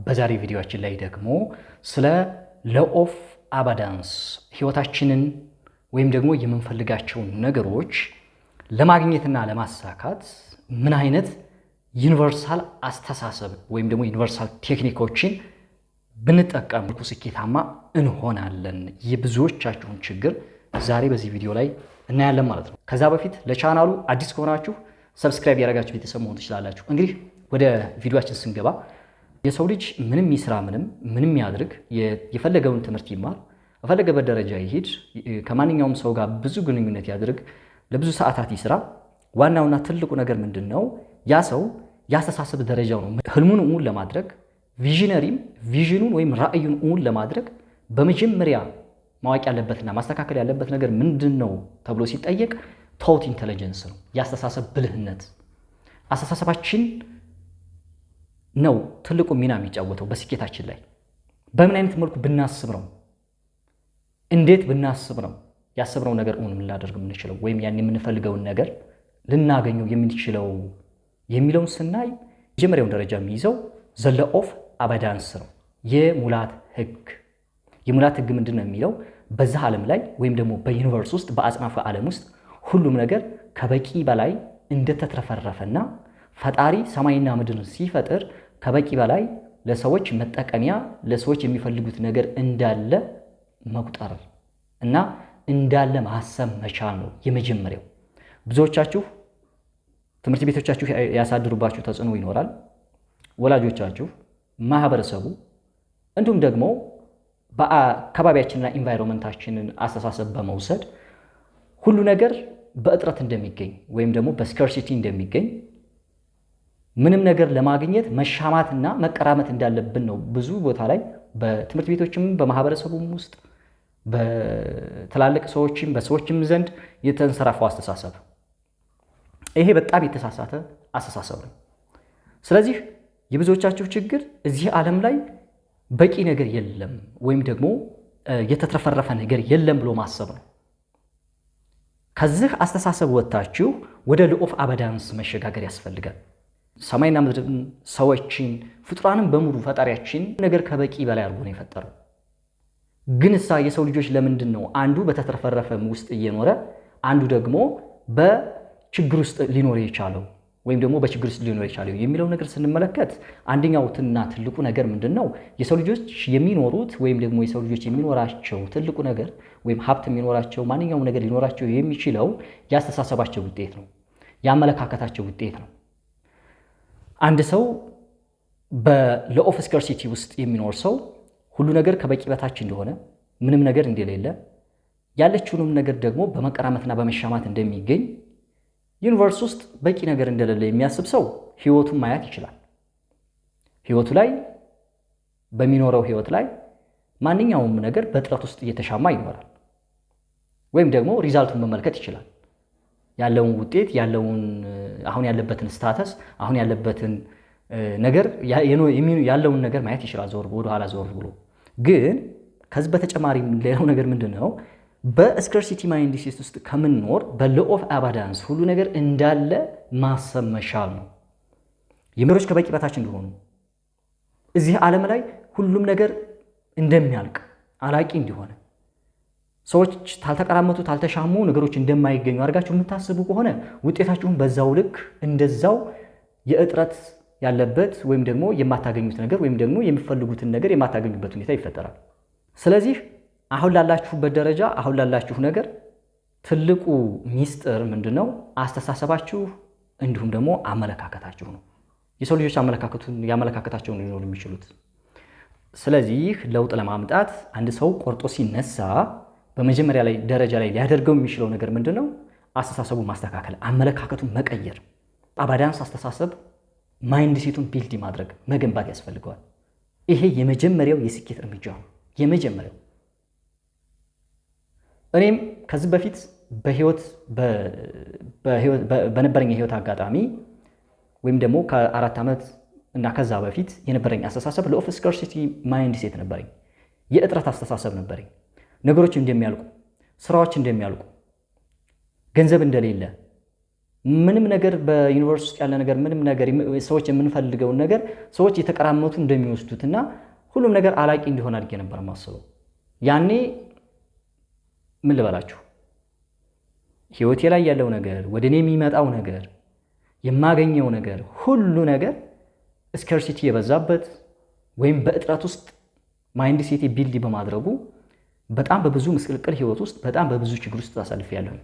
በዛሬ ቪዲዮአችን ላይ ደግሞ ስለ ሎው ኦፍ አባንዳንስ ህይወታችንን ወይም ደግሞ የምንፈልጋቸውን ነገሮች ለማግኘትና ለማሳካት ምን አይነት ዩኒቨርሳል አስተሳሰብ ወይም ደግሞ ዩኒቨርሳል ቴክኒኮችን ብንጠቀም ስኬታማ እንሆናለን የብዙዎቻችሁን ችግር ዛሬ በዚህ ቪዲዮ ላይ እናያለን ማለት ነው። ከዛ በፊት ለቻናሉ አዲስ ከሆናችሁ ሰብስክራይብ ያደረጋችሁ ቤተሰብ መሆን ትችላላችሁ። እንግዲህ ወደ ቪዲዮአችን ስንገባ የሰው ልጅ ምንም ይስራ ምንም ያድርግ የፈለገውን ትምህርት ይማር በፈለገበት ደረጃ ይሄድ ከማንኛውም ሰው ጋር ብዙ ግንኙነት ያድርግ ለብዙ ሰዓታት ይስራ ዋናውና ትልቁ ነገር ምንድነው? ያ ሰው ያስተሳሰብ ደረጃው ነው። ህልሙን እውን ለማድረግ ቪዥኑን ወይም ራዕዩን እውን ለማድረግ በመጀመሪያ ማወቅ ያለበትና ማስተካከል ያለበት ነገር ምንድነው ተብሎ ሲጠየቅ ቶት ኢንተለጀንስ ነው። ያስተሳሰብ ብልህነት አስተሳሰባችን ነው ትልቁ ሚና የሚጫወተው በስኬታችን ላይ። በምን አይነት መልኩ ብናስብ ነው እንዴት ብናስብ ነው ያሰብነው ነገር እውን ልናደርግ የምንችለው ወይም ያን የምንፈልገውን ነገር ልናገኘው የምንችለው የሚለውን ስናይ መጀመሪያውን ደረጃ የሚይዘው ዘ ሎው ኦፍ አባንዳንስ ነው። የሙላት ህግ ምንድነው የሚለው በዛ ዓለም ላይ ወይም ደግሞ በዩኒቨርስ ውስጥ በአጽናፈ ዓለም ውስጥ ሁሉም ነገር ከበቂ በላይ እንደተትረፈረፈና ፈጣሪ ሰማይና ምድርን ሲፈጥር ከበቂ በላይ ለሰዎች መጠቀሚያ ለሰዎች የሚፈልጉት ነገር እንዳለ መቁጠር እና እንዳለ ማሰብ መቻል ነው የመጀመሪያው። ብዙዎቻችሁ ትምህርት ቤቶቻችሁ ያሳድሩባችሁ ተጽዕኖ ይኖራል። ወላጆቻችሁ፣ ማህበረሰቡ እንዲሁም ደግሞ በአካባቢያችንና ኢንቫይሮንመንታችንን አስተሳሰብ በመውሰድ ሁሉ ነገር በእጥረት እንደሚገኝ ወይም ደግሞ በስካርሲቲ እንደሚገኝ ምንም ነገር ለማግኘት መሻማትና መቀራመት እንዳለብን ነው ብዙ ቦታ ላይ በትምህርት ቤቶችም በማህበረሰቡም ውስጥ በትላልቅ ሰዎችም በሰዎችም ዘንድ የተንሰራፋው አስተሳሰብ። ይሄ በጣም የተሳሳተ አስተሳሰብ ነው። ስለዚህ የብዙዎቻችሁ ችግር እዚህ ዓለም ላይ በቂ ነገር የለም ወይም ደግሞ የተትረፈረፈ ነገር የለም ብሎ ማሰብ ነው። ከዚህ አስተሳሰብ ወጥታችሁ ወደ ሎው ኦፍ አባንዳንስ መሸጋገር ያስፈልጋል። ሰማይና ምድርን፣ ሰዎችን፣ ፍጡራንን በሙሉ ፈጣሪያችን ነገር ከበቂ በላይ አድርጎ ነው የፈጠረው። ግን የሰው ልጆች ለምንድን ነው አንዱ በተትረፈረፈ ውስጥ እየኖረ አንዱ ደግሞ በችግር ውስጥ ሊኖር የቻለው ወይም ደግሞ በችግር ውስጥ ሊኖር የቻለው የሚለው ነገር ስንመለከት አንደኛውና ትልቁ ነገር ምንድነው? የሰው ልጆች የሚኖሩት ወይም ደግሞ የሰው ልጆች የሚኖራቸው ትልቁ ነገር ወይም ሀብት የሚኖራቸው ማንኛውም ነገር ሊኖራቸው የሚችለው ያስተሳሰባቸው ውጤት ነው፣ ያመለካከታቸው ውጤት ነው። አንድ ሰው በሎው ኦፍ ስካርሲቲ ውስጥ የሚኖር ሰው ሁሉ ነገር ከበቂ በታች እንደሆነ ምንም ነገር እንደሌለ ያለችውንም ነገር ደግሞ በመቀራመትና በመሻማት እንደሚገኝ ዩኒቨርስ ውስጥ በቂ ነገር እንደሌለ የሚያስብ ሰው ህይወቱን ማየት ይችላል። ህይወቱ ላይ በሚኖረው ህይወት ላይ ማንኛውም ነገር በጥረት ውስጥ እየተሻማ ይኖራል። ወይም ደግሞ ሪዛልቱን መመልከት ይችላል። ያለውን ውጤት ያለውን አሁን ያለበትን ስታተስ አሁን ያለበትን ነገር ያለውን ነገር ማየት ይችላል ወደ ኋላ ዞር ብሎ። ግን ከዚህ በተጨማሪ ሌላው ነገር ምንድነው? በስካርሲቲ ማይንድሴት ውስጥ ከምንኖር በሎው ኦፍ አባንዳንስ ሁሉ ነገር እንዳለ ማሰብ መቻል ነው። ነገሮች ከበቂ በታች እንደሆኑ እዚህ ዓለም ላይ ሁሉም ነገር እንደሚያልቅ አላቂ እንደሆነ ሰዎች ታልተቀራመቱ ታልተሻሙ ነገሮች እንደማይገኙ አድርጋችሁ የምታስቡ ከሆነ ውጤታችሁን በዛው ልክ እንደዛው የእጥረት ያለበት ወይም ደግሞ የማታገኙት ነገር ወይም ደግሞ የሚፈልጉትን ነገር የማታገኙበት ሁኔታ ይፈጠራል። ስለዚህ አሁን ላላችሁበት ደረጃ አሁን ላላችሁ ነገር ትልቁ ሚስጥር ምንድነው? አስተሳሰባችሁ እንዲሁም ደግሞ አመለካከታችሁ ነው። የሰው ልጆች ያመለካከታቸውን ሊኖሩ የሚችሉት። ስለዚህ ለውጥ ለማምጣት አንድ ሰው ቆርጦ ሲነሳ በመጀመሪያ ላይ ደረጃ ላይ ሊያደርገው የሚችለው ነገር ምንድነው? አስተሳሰቡን ማስተካከል፣ አመለካከቱን መቀየር። አባንዳንስ አስተሳሰብ ማይንድሴቱን ቢልድ ማድረግ መገንባት ያስፈልገዋል። ይሄ የመጀመሪያው የስኬት እርምጃ ነው። የመጀመሪያው እኔም ከዚህ በፊት በነበረኝ የህይወት አጋጣሚ ወይም ደግሞ ከ4 ዓመት እና ከዛ በፊት የነበረኝ አስተሳሰብ ሎው ኦፍ ስካርሲቲ ማይንድሴት ነበረኝ። የእጥረት አስተሳሰብ ነበረኝ። ነገሮች እንደሚያልቁ፣ ስራዎች እንደሚያልቁ፣ ገንዘብ እንደሌለ ምንም ነገር በዩኒቨርሲቲ ውስጥ ያለ ነገር ምንም ነገር ሰዎች የምንፈልገውን ነገር ሰዎች የተቀራመቱ እንደሚወስዱትና ሁሉም ነገር አላቂ እንዲሆን አድርጌ ነበር ማስበው። ያኔ ምን ልበላችሁ ህይወቴ ላይ ያለው ነገር ወደ እኔ የሚመጣው ነገር የማገኘው ነገር ሁሉ ነገር ስካርሲቲ የበዛበት ወይም በእጥረት ውስጥ ማይንድ ሴት ቢልድ በማድረጉ በጣም በብዙ ምስቅልቅል ህይወት ውስጥ በጣም በብዙ ችግር ውስጥ አሳልፌያለሁ።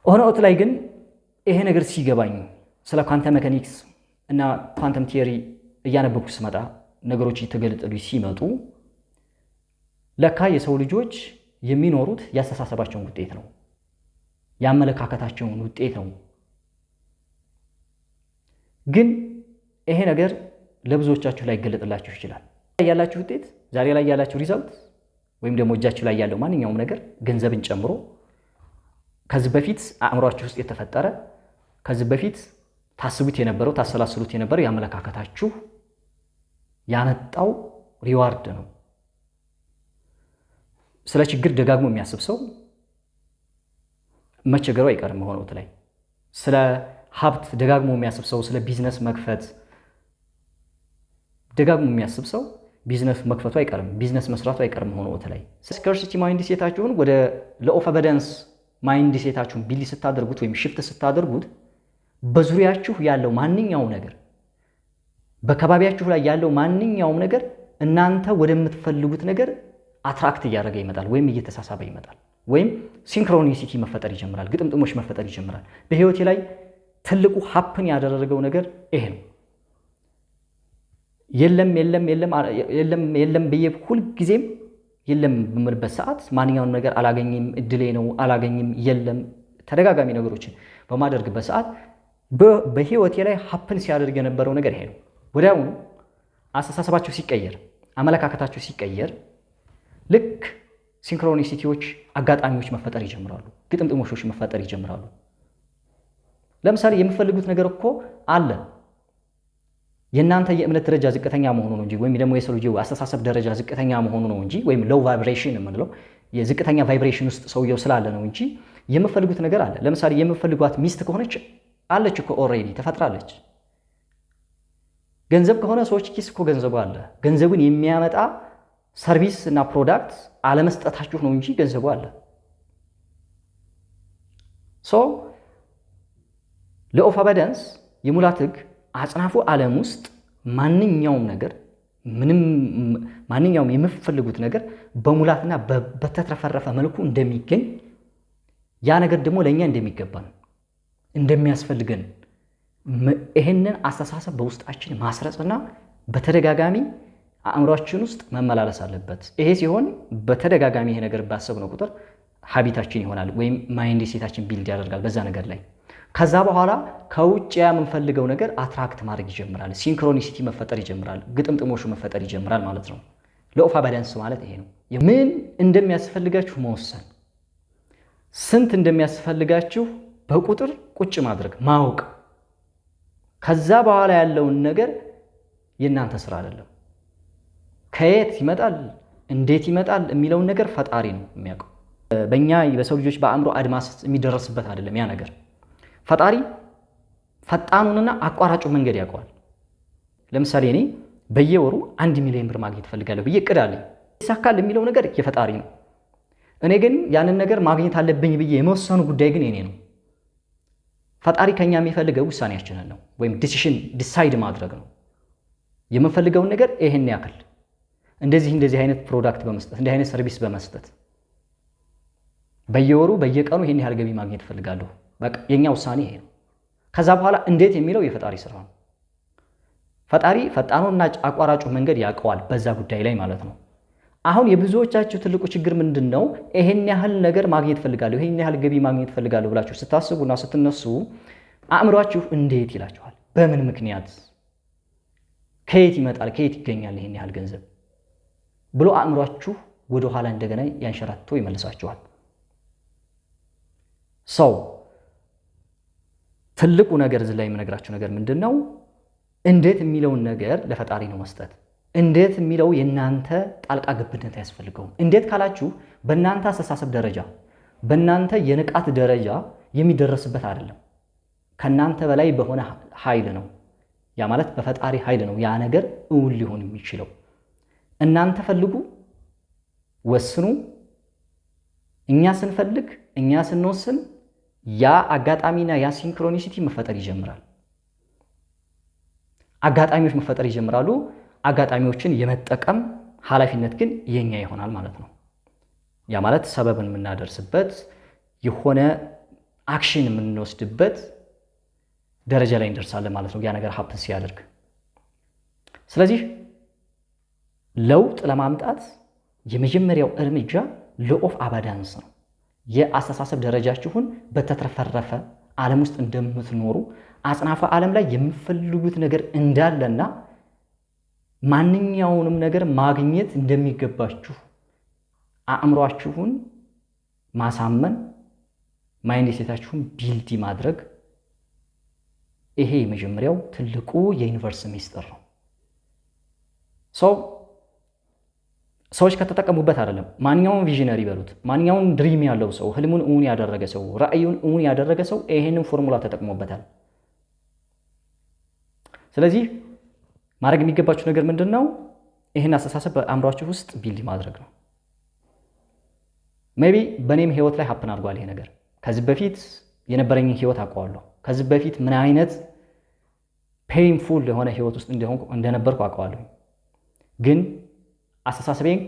ሆነ ወቅት ላይ ግን ይሄ ነገር ሲገባኝ ስለ ኳንተም ሜካኒክስ እና ኳንተም ቲዮሪ እያነበብኩ ስመጣ ነገሮች እየተገለጠሉኝ ሲመጡ ለካ የሰው ልጆች የሚኖሩት ያስተሳሰባቸውን ውጤት ነው፣ ያመለካከታቸውን ውጤት ነው። ግን ይሄ ነገር ለብዙዎቻችሁ ላይ ገለጥላችሁ ይችላል። ያላችሁ ውጤት ዛሬ ላይ ያላችሁ ሪዛልት ወይም ደግሞ እጃችሁ ላይ ያለው ማንኛውም ነገር ገንዘብን ጨምሮ ከዚህ በፊት አእምሯችሁ ውስጥ የተፈጠረ ከዚህ በፊት ታስቡት የነበረው ታሰላስሉት የነበረው ያመለካከታችሁ ያመጣው ሪዋርድ ነው። ስለ ችግር ደጋግሞ የሚያስብ ሰው መቸገሩ አይቀርም። ሆነው ላይ ስለ ሀብት ደጋግሞ የሚያስብ ሰው ስለ ቢዝነስ መክፈት ደጋግሞ የሚያስብ ሰው ቢዝነስ መክፈቱ አይቀርም፣ ቢዝነስ መስራቱ አይቀርም። ሆነው ላይ ስካርሲቲ ማይንድ ሴታችሁን ወደ ሎው ኦፍ ኤቪደንስ ማይንድ ሴታችሁን ቢልድ ስታደርጉት ወይም ሽፍት ስታደርጉት በዙሪያችሁ ያለው ማንኛውም ነገር በከባቢያችሁ ላይ ያለው ማንኛውም ነገር እናንተ ወደምትፈልጉት ነገር አትራክት እያደረገ ይመጣል ወይም እየተሳሳበ ይመጣል ወይም ሲንክሮኒሲቲ መፈጠር ይጀምራል፣ ግጥምጥሞች መፈጠር ይጀምራል። በህይወቴ ላይ ትልቁ ሀፕን ያደረገው ነገር ይሄ ነው። የለም የለም የለም የለም የለም ብዬ ሁልጊዜም የለም በምልበት ሰዓት ማንኛውም ነገር አላገኝም፣ እድሌ ነው አላገኝም፣ የለም ተደጋጋሚ ነገሮችን በማደርግበት ሰዓት በህይወቴ ላይ ሀፕን ሲያደርግ የነበረው ነገር ይሄ ነው። ወዲያውኑ አስተሳሰባችሁ ሲቀየር፣ አመለካከታችሁ ሲቀየር ልክ ሲንክሮኒሲቲዎች አጋጣሚዎች መፈጠር ይጀምራሉ፣ ግጥምጥሞሾች መፈጠር ይጀምራሉ። ለምሳሌ የምትፈልጉት ነገር እኮ አለ። የእናንተ የእምነት ደረጃ ዝቅተኛ መሆኑ ነው እንጂ ወይም ደግሞ የሰው ልጅ አስተሳሰብ ደረጃ ዝቅተኛ መሆኑ ነው እንጂ ወይም ሎው ቫይብሬሽን የምንለው የዝቅተኛ ቫይብሬሽን ውስጥ ሰውየው ስላለ ነው እንጂ የምትፈልጉት ነገር አለ። ለምሳሌ የምትፈልጓት ሚስት ከሆነች አለች እኮ ኦልሬዲ ተፈጥራለች። ገንዘብ ከሆነ ሰዎች ኪስ እኮ ገንዘቡ አለ። ገንዘቡን የሚያመጣ ሰርቪስ እና ፕሮዳክት አለመስጠታችሁ ነው እንጂ ገንዘቡ አለ። ሶ ሎው ኦፍ ኤቪደንስ የሙላት ህግ አጽናፉ ዓለም ውስጥ ማንኛውም ነገር ማንኛውም የምትፈልጉት ነገር በሙላትና በተትረፈረፈ መልኩ እንደሚገኝ ያ ነገር ደግሞ ለእኛ እንደሚገባን እንደሚያስፈልገን ይህንን አስተሳሰብ በውስጣችን ማስረጽና በተደጋጋሚ አእምሯችን ውስጥ መመላለስ አለበት። ይሄ ሲሆን በተደጋጋሚ ይሄ ነገር ባሰብነው ቁጥር ሀቢታችን ይሆናል ወይም ማይንድ ሴታችን ቢልድ ያደርጋል በዛ ነገር ላይ። ከዛ በኋላ ከውጭ የምንፈልገው ነገር አትራክት ማድረግ ይጀምራል፣ ሲንክሮኒሲቲ መፈጠር ይጀምራል፣ ግጥምጥሞሹ መፈጠር ይጀምራል ማለት ነው። ሎው ኦፍ ኤቪደንስ ማለት ይሄ ነው። ምን እንደሚያስፈልጋችሁ መወሰን፣ ስንት እንደሚያስፈልጋችሁ በቁጥር ቁጭ ማድረግ ማወቅ። ከዛ በኋላ ያለውን ነገር የእናንተ ስራ አይደለም። ከየት ይመጣል እንዴት ይመጣል የሚለውን ነገር ፈጣሪ ነው የሚያውቀው። በእኛ በሰው ልጆች በአእምሮ አድማስ የሚደረስበት አይደለም ያ ነገር። ፈጣሪ ፈጣኑንና አቋራጩ መንገድ ያውቀዋል። ለምሳሌ እኔ በየወሩ 1 ሚሊዮን ብር ማግኘት እፈልጋለሁ ብዬ እቅድ አለኝ። ይሳካል የሚለው ነገር የፈጣሪ ነው። እኔ ግን ያንን ነገር ማግኘት አለብኝ ብዬ የመወሰኑ ጉዳይ ግን የኔ ነው። ፈጣሪ ከኛ የሚፈልገው ውሳኔያችንን ነው ወይም ዲሳይድ ማድረግ ነው። የምፈልገውን ነገር ይሄን ያክል እንደዚህ አይነት ፕሮዳክት በመስጠት እንደዚህ አይነት ሰርቪስ በመስጠት በየወሩ በየቀኑ ይሄን ያህል ገቢ ማግኘት እፈልጋለሁ። በቃ የኛ ውሳኔ ይሄ ነው። ከዛ በኋላ እንዴት የሚለው የፈጣሪ ስራ ነው። ፈጣሪ ፈጣኑና አቋራጩ መንገድ ያውቀዋል በዛ ጉዳይ ላይ ማለት ነው። አሁን የብዙዎቻችሁ ትልቁ ችግር ምንድነው? ይሄን ያህል ነገር ማግኘት እፈልጋለሁ፣ ይሄን ያህል ገቢ ማግኘት እፈልጋለሁ ብላችሁ ስታስቡና ስትነሱ አእምሯችሁ እንዴት ይላችኋል? በምን ምክንያት? ከየት ይመጣል? ከየት ይገኛል ይሄን ያህል ገንዘብ ብሎ አእምሯችሁ ወደ ኋላ እንደገና ያንሸራቶ ይመልሳችኋል። ሰው ትልቁ ነገር እዚህ ላይ የምነግራችሁ ነገር ምንድነው? እንዴት የሚለውን ነገር ለፈጣሪ ነው መስጠት። እንዴት የሚለው የናንተ ጣልቃ ገብነት ያስፈልገው። እንዴት ካላችሁ በእናንተ አስተሳሰብ ደረጃ በእናንተ የንቃት ደረጃ የሚደረስበት አይደለም። ከናንተ በላይ በሆነ ኃይል ነው። ያ ማለት በፈጣሪ ኃይል ነው ያ ነገር እውን ሊሆን የሚችለው። እናንተ ፈልጉ፣ ወስኑ። እኛ ስንፈልግ፣ እኛ ስንወስን ያ አጋጣሚና ያ ሲንክሮኒሲቲ መፈጠር ይጀምራል። አጋጣሚዎች መፈጠር ይጀምራሉ። አጋጣሚዎችን የመጠቀም ኃላፊነት ግን የኛ ይሆናል ማለት ነው። ያ ማለት ሰበብን የምናደርስበት የሆነ አክሽን የምንወስድበት ደረጃ ላይ እንደርሳለን ማለት ነው ያ ነገር ሀፕን ሲያደርግ። ስለዚህ ለውጥ ለማምጣት የመጀመሪያው እርምጃ ሎ ኦፍ አባዳንስ ነው። የአስተሳሰብ ደረጃችሁን በተትረፈረፈ ዓለም ውስጥ እንደምትኖሩ አጽናፈ ዓለም ላይ የምትፈልጉት ነገር እንዳለና ማንኛውንም ነገር ማግኘት እንደሚገባችሁ አእምሯችሁን ማሳመን፣ ማይንድ ሴታችሁን ቢልድ ማድረግ፣ ይሄ የመጀመሪያው ትልቁ የዩኒቨርስ ሚስጥር ነው። ሰዎች ከተጠቀሙበት አይደለም። ማንኛውም ቪዥነሪ በሉት፣ ማንኛውም ድሪም ያለው ሰው፣ ህልሙን እውን ያደረገ ሰው፣ ራዕዩን እውን ያደረገ ሰው ይሄንን ፎርሙላ ተጠቅሞበታል። ስለዚህ ማድረግ የሚገባችሁ ነገር ምንድን ነው? ይህን አስተሳሰብ በአእምሯችሁ ውስጥ ቢልድ ማድረግ ነው። ሜቢ በእኔም ህይወት ላይ ሀፕን አድርጓል ይሄ ነገር። ከዚህ በፊት የነበረኝን ህይወት አውቀዋለሁ። ከዚህ በፊት ምን አይነት ፔይንፉል የሆነ ህይወት ውስጥ እንደነበርኩ አውቀዋለሁ። ግን አስተሳሰቤን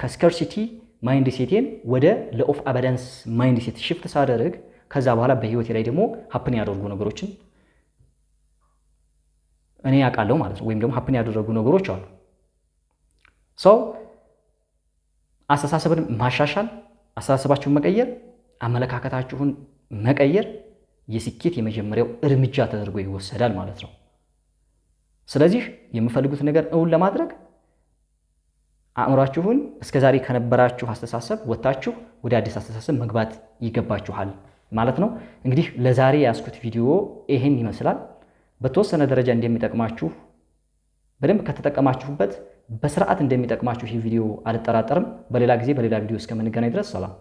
ከስከርሲቲ ማይንድ ሴቴን ወደ ለኦፍ አባዳንስ ማይንድ ሴት ሽፍት ሳደርግ ከዛ በኋላ በህይወቴ ላይ ደግሞ ሀፕን ያደርጉ ነገሮችን እኔ ያውቃለሁ ማለት ነው። ወይም ደግሞ ሀፕን ያደረጉ ነገሮች አሉ። ሰው አስተሳሰብን ማሻሻል፣ አስተሳሰባችሁን መቀየር፣ አመለካከታችሁን መቀየር የስኬት የመጀመሪያው እርምጃ ተደርጎ ይወሰዳል ማለት ነው። ስለዚህ የምፈልጉት ነገር እውን ለማድረግ አእምሯችሁን እስከዛሬ ከነበራችሁ አስተሳሰብ ወጣችሁ ወደ አዲስ አስተሳሰብ መግባት ይገባችኋል ማለት ነው። እንግዲህ ለዛሬ ያስኩት ቪዲዮ ይሄን ይመስላል። በተወሰነ ደረጃ እንደሚጠቅማችሁ በደንብ ከተጠቀማችሁበት በስርዓት እንደሚጠቅማችሁ ይህ ቪዲዮ አልጠራጠርም። በሌላ ጊዜ በሌላ ቪዲዮ እስከምንገናኝ ድረስ ሰላም።